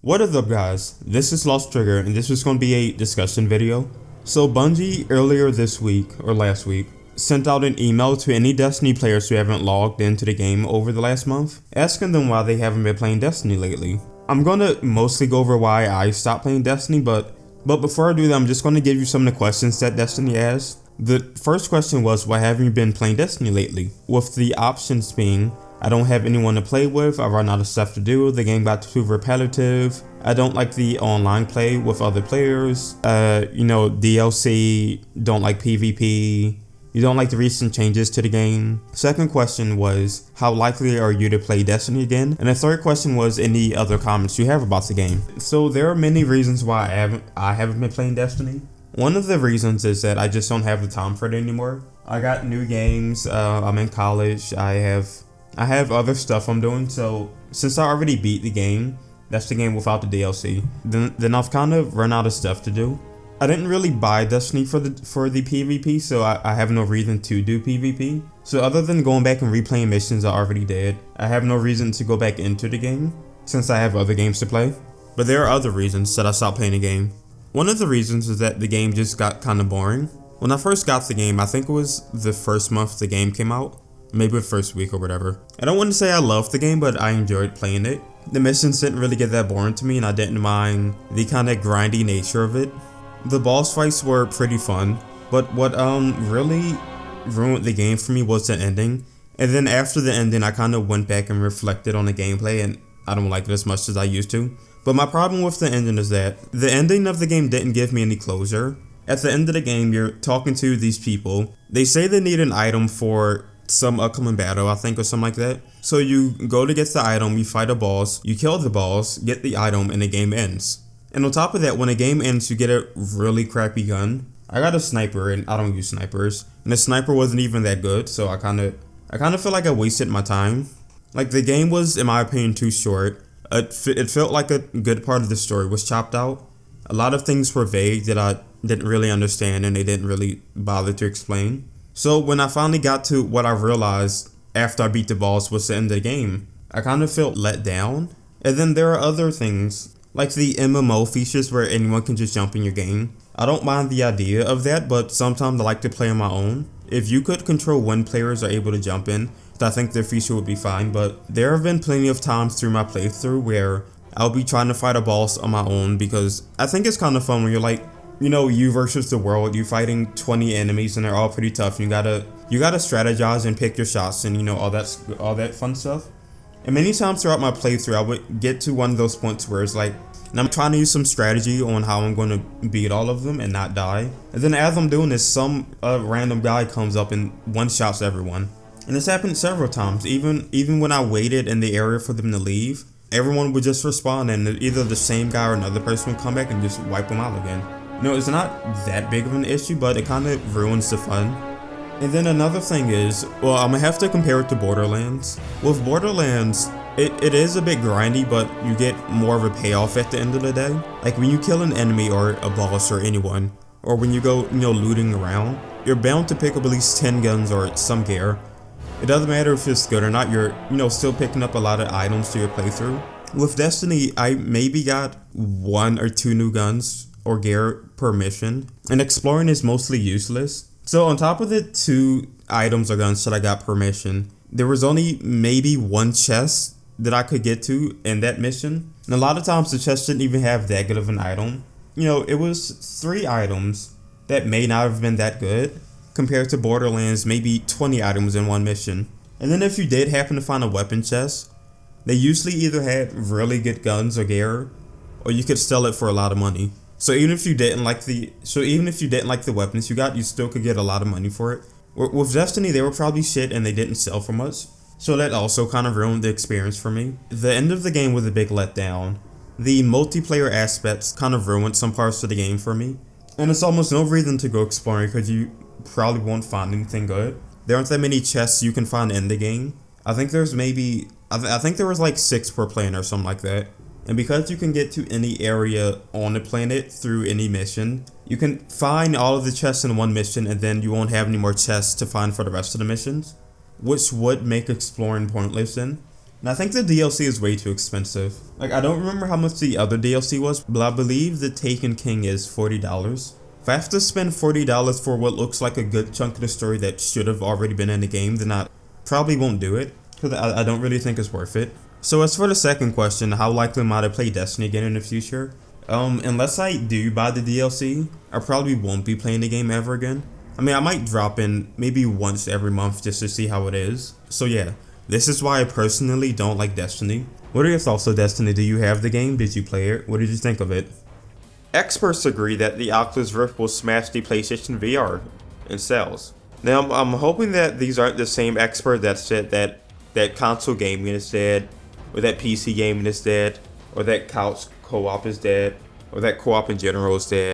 What is up, guys? This is Lost Trigger and this is going to be a discussion video. So Bungie earlier this week or last week sent out an email to any Destiny players who haven't logged into the game over the last month, asking them why they haven't been playing Destiny lately. I'm going to mostly go over why I stopped playing Destiny, but before I do that, I'm just going to give you some of the questions that Destiny asked. The first question was, why haven't you been playing Destiny lately? With the options being, I don't have anyone to play with, I run out of stuff to do, the game got too repetitive, I don't like the online play with other players, DLC, don't like PvP, you don't like the recent changes to the game. Second question was, how likely are you to play Destiny again? And the third question was, any other comments you have about the game. So there are many reasons why I haven't been playing Destiny. One of the reasons is that I just don't have the time for it anymore. I got new games, I'm in college, I have other stuff I'm doing, so since I already beat the game, that's the game without the DLC, then I've kind of run out of stuff to do. I didn't really buy Destiny for the PvP, so I have no reason to do PvP. So other than going back and replaying missions I already did, I have no reason to go back into the game, since I have other games to play. But there are other reasons that I stopped playing the game. One of the reasons is that the game just got kind of boring. When I first got the game, I think it was the first month the game came out. Maybe the first week or whatever. I don't want to say I loved the game, but I enjoyed playing it. The missions didn't really get that boring to me, and I didn't mind the kind of grindy nature of it. The boss fights were pretty fun, but what really ruined the game for me was the ending. And then after the ending, I kind of went back and reflected on the gameplay, and I don't like it as much as I used to. But my problem with the ending is that the ending of the game didn't give me any closure. At the end of the game, you're talking to these people. They say they need an item for some upcoming battle, I think, or something like that. So you go to get the item, you fight a boss, you kill the boss, get the item, and the game ends. And on top of that, when the game ends, you get a really crappy gun. I got a sniper, and I don't use snipers, and the sniper wasn't even that good, so I kind of feel like I wasted my time. Like, the game was, in my opinion, too short. It felt like a good part of the story was chopped out. A lot of things were vague that I didn't really understand, and they didn't really bother to explain. So when I finally got to what I realized after I beat the boss was the end of the game, I kind of felt let down. And then there are other things, like the MMO features where anyone can just jump in your game. I don't mind the idea of that, but sometimes I like to play on my own. If you could control when players are able to jump in, I think their feature would be fine, but there have been plenty of times through my playthrough where I'll be trying to fight a boss on my own because I think it's kind of fun when you're like, you versus the world, you fighting 20 enemies and they're all pretty tough. You gotta strategize and pick your shots and all that fun stuff. And many times throughout my playthrough, I would get to one of those points where it's like, and I'm trying to use some strategy on how I'm going to beat all of them and not die. And then as I'm doing this, some random guy comes up and one-shots everyone. And this happened several times. Even when I waited in the area for them to leave, everyone would just respawn and either the same guy or another person would come back and just wipe them out again. It's not that big of an issue, but it kind of ruins the fun. And then another thing is, well, I'm gonna have to compare it to Borderlands. With Borderlands, it is a bit grindy, but you get more of a payoff at the end of the day. Like when you kill an enemy or a boss or anyone, or when you go, looting around, you're bound to pick up at least 10 guns or some gear. It doesn't matter if it's good or not, you're, still picking up a lot of items to your playthrough. With Destiny, I maybe got 1 or 2 new guns or gear per mission, and exploring is mostly useless. So on top of the 2 items or guns that I got per mission, there was only maybe 1 chest that I could get to in that mission. And a lot of times the chest didn't even have that good of an item. It was 3 items that may not have been that good, compared to Borderlands, maybe 20 items in 1 mission. And then if you did happen to find a weapon chest, they usually either had really good guns or gear, or you could sell it for a lot of money. So even if you didn't like the weapons you got, you still could get a lot of money for it. With Destiny, they were probably shit and they didn't sell for much, so that also kind of ruined the experience for me. The end of the game was a big letdown. The multiplayer aspects kind of ruined some parts of the game for me, and it's almost no reason to go exploring because you probably won't find anything good. There aren't that many chests you can find in the game. I think there was like 6 per plane or something like that. And because you can get to any area on the planet through any mission, you can find all of the chests in 1 mission and then you won't have any more chests to find for the rest of the missions, which would make exploring pointless then. And I think the DLC is way too expensive. Like, I don't remember how much the other DLC was, but I believe the Taken King is $40. If I have to spend $40 for what looks like a good chunk of the story that should have already been in the game, then I probably won't do it, because I don't really think it's worth it. So as for the second question, how likely am I to play Destiny again in the future? Unless I do buy the DLC, I probably won't be playing the game ever again. I mean, I might drop in maybe once every month just to see how it is. So yeah, this is why I personally don't like Destiny. What are your thoughts on Destiny? Do you have the game? Did you play it? What did you think of it? Experts agree that the Oculus Rift will smash the PlayStation VR in sales. Now, I'm hoping that these aren't the same experts that said that console gaming is dead, or that PC gaming is dead, or that couch co-op is dead, or that co-op in general is dead.